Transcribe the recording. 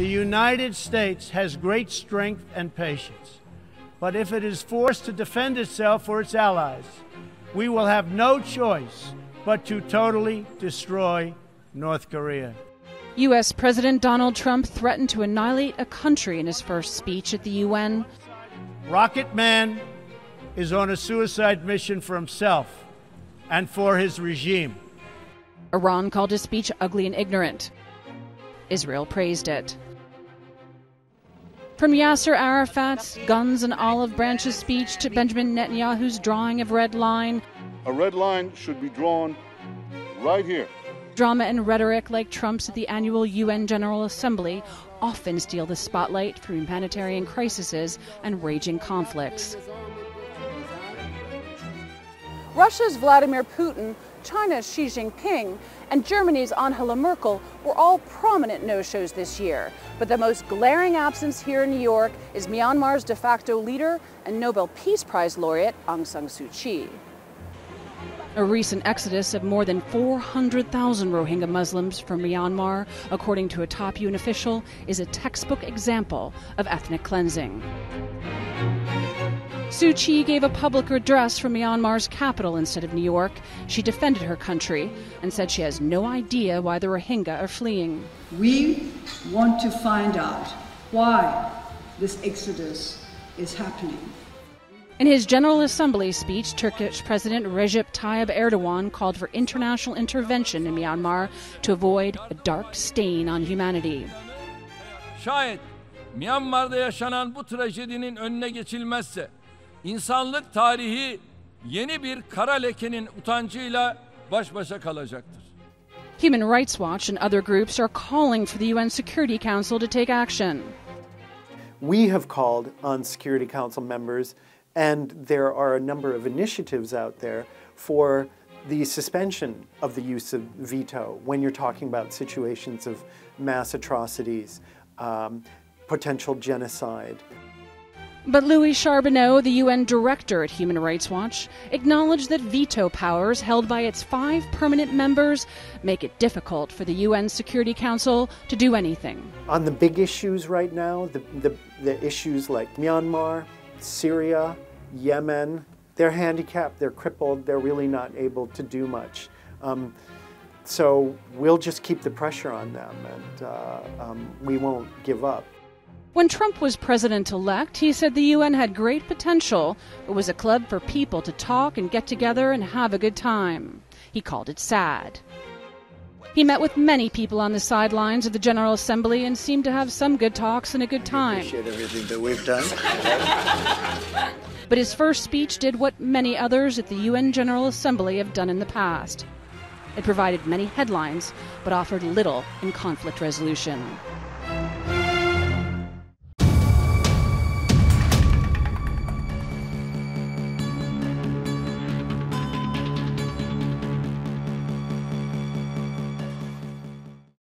The United States has great strength and patience, but if it is forced to defend itself or its allies, we will have no choice but to totally destroy North Korea. U.S. President Donald Trump threatened to annihilate a country in his first speech at the UN. Rocket Man is on a suicide mission for himself and for his regime. Iran called his speech ugly and ignorant. Israel praised it. From Yasser Arafat's guns and olive branches speech to Benjamin Netanyahu's drawing of red line. A red line should be drawn right here. Drama and rhetoric like Trump's at the annual UN General Assembly often steal the spotlight from humanitarian crises and raging conflicts. Russia's Vladimir Putin, China's Xi Jinping, and Germany's Angela Merkel were all prominent no-shows this year. But the most glaring absence here in New York is Myanmar's de facto leader and Nobel Peace Prize laureate Aung San Suu Kyi. A recent exodus of more than 400,000 Rohingya Muslims from Myanmar, according to a top UN official, is a textbook example of ethnic cleansing. Suu Kyi gave a public address from Myanmar's capital instead of New York. She defended her country and said she has no idea why the Rohingya are fleeing. We want to find out why this exodus is happening. In his General Assembly speech, Turkish President Recep Tayyip Erdogan called for international intervention in Myanmar to avoid a dark stain on humanity. Şayet Myanmar'da yaşanan bu trajedinin önüne geçilmezse, insanlık tarihi yeni bir kara lekenin utancıyla baş başa kalacaktır. Human Rights Watch and other groups are calling for the UN Security Council to take action. We have called on Security Council members, and there are a number of initiatives out there for the suspension of the use of veto when you're talking about situations of mass atrocities, potential genocide. But Louis Charbonneau, the UN director at Human Rights Watch, acknowledged that veto powers held by its 5 permanent members make it difficult for the UN Security Council to do anything. On the big issues right now, the issues like Myanmar, Syria, Yemen, they're handicapped, they're crippled, they're really not able to do much. So we'll just keep the pressure on them, and we won't give up. When Trump was president-elect, he said the UN had great potential, but was a club for people to talk and get together and have a good time. He called it sad. He met with many people on the sidelines of the General Assembly and seemed to have some good talks and a good time. Appreciate everything that we've done. But his first speech did what many others at the UN General Assembly have done in the past. It provided many headlines, but offered little in conflict resolution.